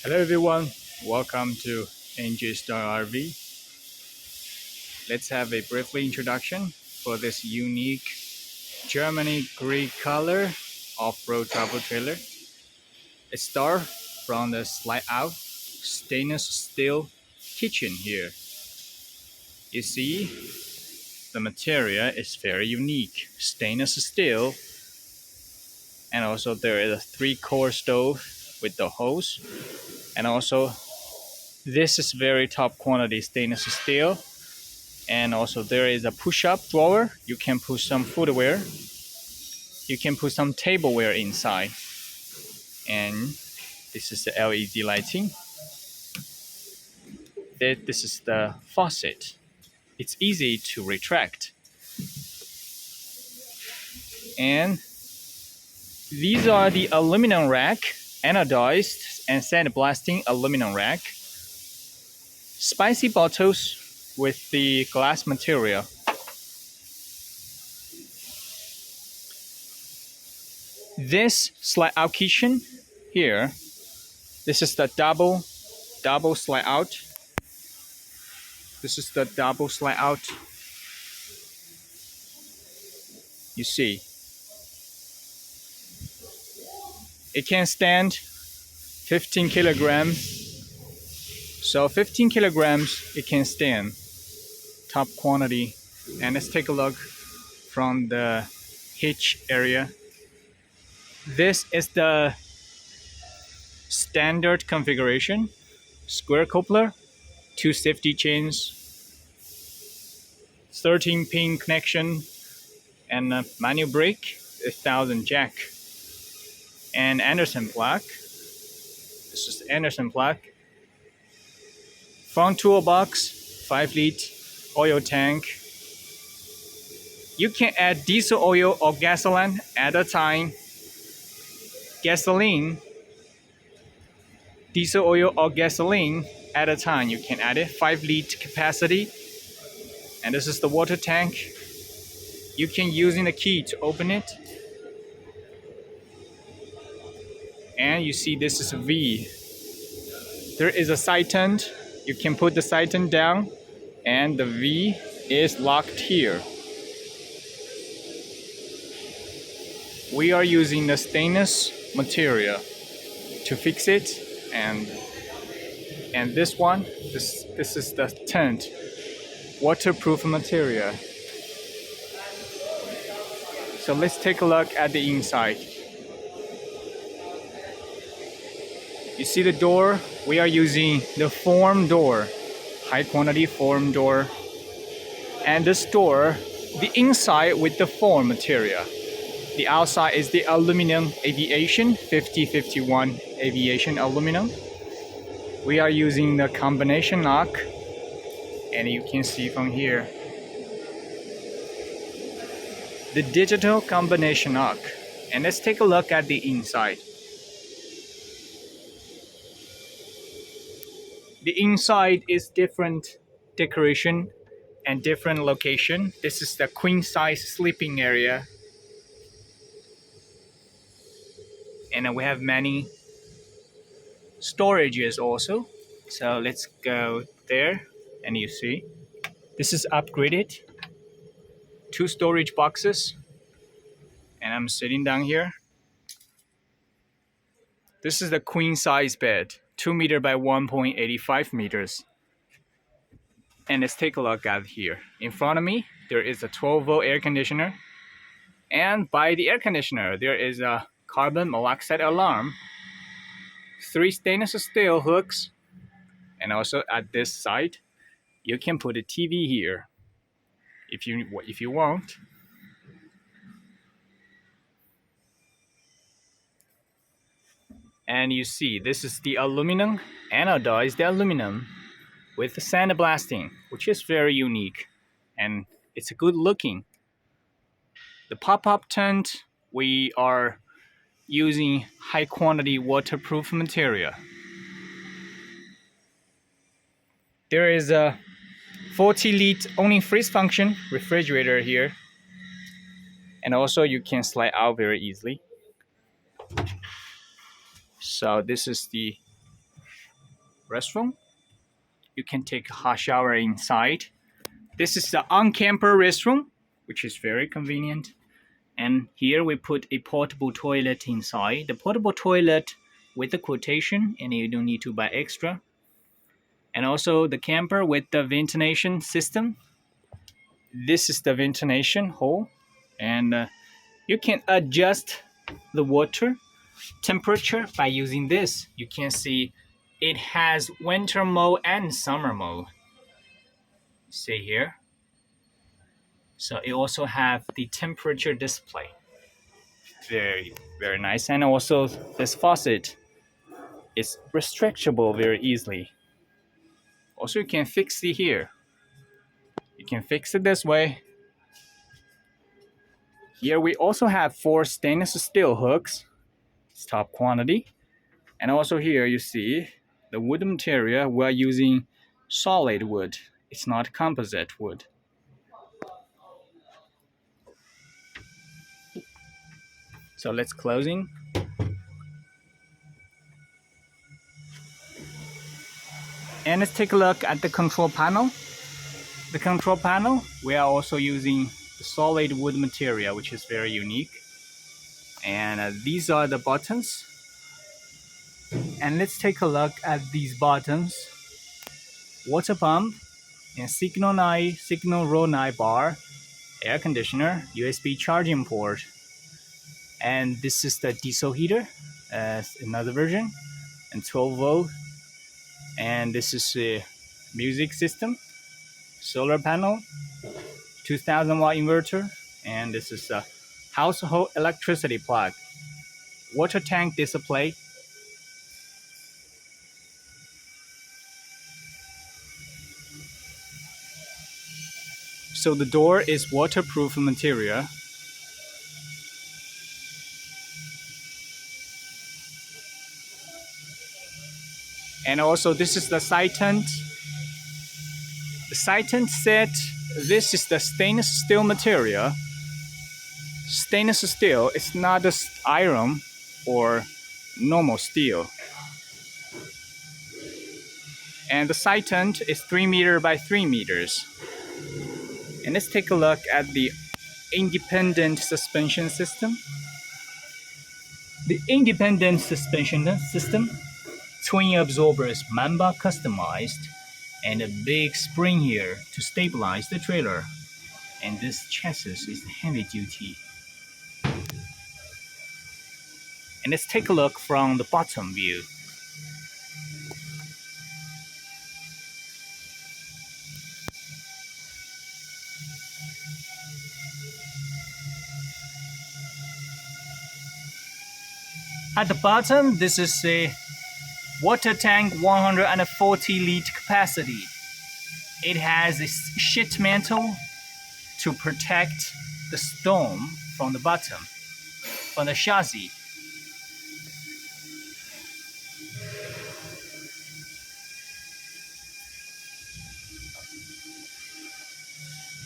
Hello everyone, welcome to njstar RV. Let's have a briefly introduction for this unique Germany gray color off-road travel trailer. It starts from the slide out stainless steel kitchen here. You see, the material is very unique, stainless steel, and also there is a 3-core stove with the hose, and also this is very top quality stainless steel. And also there is a push-up drawer. You can put some footwear. You can put some tableware inside. And this is the LED lighting. This is the faucet. It's easy to retract. And these are the aluminum rack, anodized and sandblasting aluminum rack. Spicy bottles with the glass material. This slide out kitchen here, this is the double slide out. This is the double slide out. You see, it can stand 15 kilograms. So 15 kilograms it can stand. Top quality. And let's take a look from the hitch area. This is the standard configuration. Square coupler, 2 safety chains, 13-pin connection, and a manual brake, 1000 jack, and Anderson plug. This is Anderson plug. Front toolbox, 5-liter oil tank. You can add diesel oil or gasoline at a time. Diesel oil or gasoline at a time. You can add it, 5-liter capacity. And this is the water tank. You can using the key to open it. And you see this is a V. There is a side turn. You can put the side turn down and the V is locked here. We are using the stainless material to fix it, and this one, this is the tint, waterproof material. So let's take a look at the inside. You see the door? We are using the foam door, high quality foam door. And this door, the inside with the foam material. The outside is the aluminum Aviation, 5051 Aviation aluminum. We are using the combination lock, and you can see from here the digital combination lock. And let's take a look at the inside. The inside is different decoration and different location. This is the queen size sleeping area. And we have many storages also. So let's go there, and you see this is upgraded. 2 storage boxes. And I'm sitting down here. This is the queen size bed, 2 meter by 1.85 meters. And let's take a look at here. In front of me, there is a 12-volt air conditioner. And by the air conditioner, there is a carbon monoxide alarm, 3 stainless steel hooks, and also at this side, you can put a TV here if you want. And you see, this is the aluminum, anodized aluminum with the sandblasting, which is very unique, and it's good looking. The pop-up tent, we are using high quantity waterproof material. There is a 40-liter only freeze function refrigerator here, and also you can slide out very easily. So this is the restroom. You can take a hot shower inside. This is the on-camper restroom, which is very convenient. And here we put a portable toilet inside. The portable toilet with the quotation, and you don't need to buy extra. And also the camper with the ventilation system. This is the ventilation hole, and you can adjust the water temperature by using this. You can see it has winter mode and summer mode. See here. So it also have the temperature display. Very, very nice. And also this faucet is restrictable very easily. Also you can fix it here. You can fix it this way. Here we also have 4 stainless steel hooks. It's top quantity. And also here you see the wood material, we're using solid wood. It's not composite wood. So let's closing. And let's take a look at the control panel. The control panel, we are also using the solid wood material, which is very unique. And these are the buttons. And let's take a look at these buttons. Water pump and signal row 9 bar, air conditioner, USB charging port. And this is the diesel heater, another version, and 12 volt. And this is a music system, solar panel, 2000 watt inverter, and this is a household electricity plug, water tank display. So the door is waterproof material. And also this is the side tent. The side tent set, this is the stainless steel material. Stainless steel is not just iron or normal steel. And the side tent is 3 meters by 3 meters. And let's take a look at the independent suspension system. The independent suspension system, twin absorbers Mamba customized, and a big spring here to stabilize the trailer. And this chassis is heavy duty. And let's take a look from the bottom view. At the bottom, this is a water tank, 140 litre capacity. It has a sheet metal to protect the storm from the bottom, from the chassis.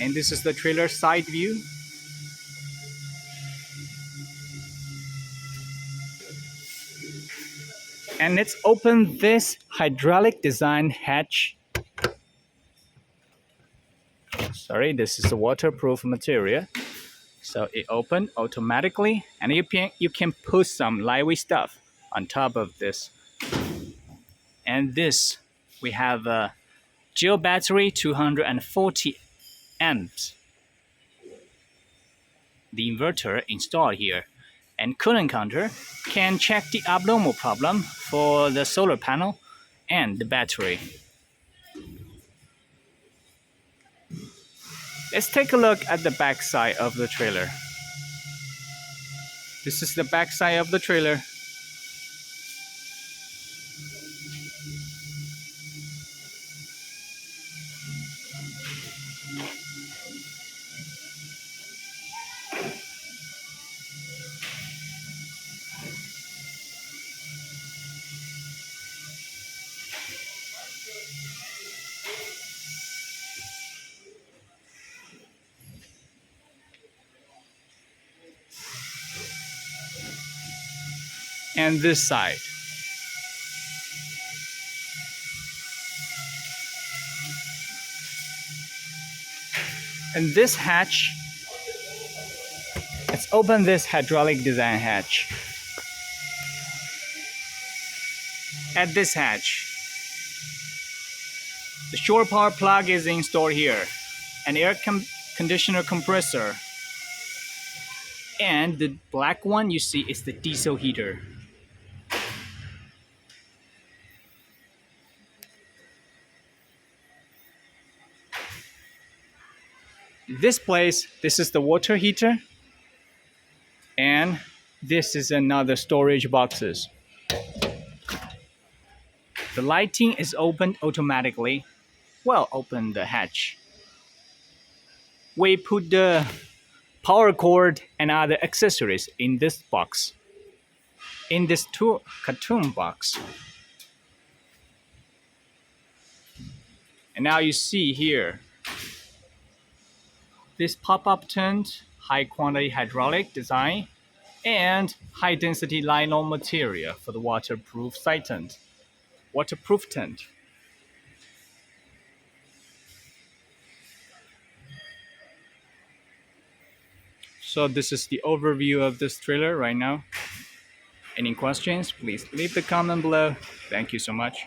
And this is the trailer side view. And let's open this hydraulic design hatch. Sorry, this is a waterproof material. So it opens automatically, and you can put some lightweight stuff on top of this. And this, we have a gel battery, 240 amps. The inverter installed here. And coolant counter can check the abnormal problem for the solar panel and the battery. Let's take a look at the back side of the trailer. This is the back side of the trailer. And this side. And this hatch, let's open this hydraulic design hatch. At this hatch, the shore power plug is installed here, an air conditioner compressor, and the black one you see is the diesel heater. This is the water heater, and this is another storage boxes. The lighting is opened automatically. Well, open the hatch. We put the power cord and other accessories in this box, in this cartoon box. And now you see here, this pop-up tent, high quantity hydraulic design, and high density nylon material for the waterproof side tent. Waterproof tent. So this is the overview of this trailer right now. Any questions, please leave the comment below. Thank you so much.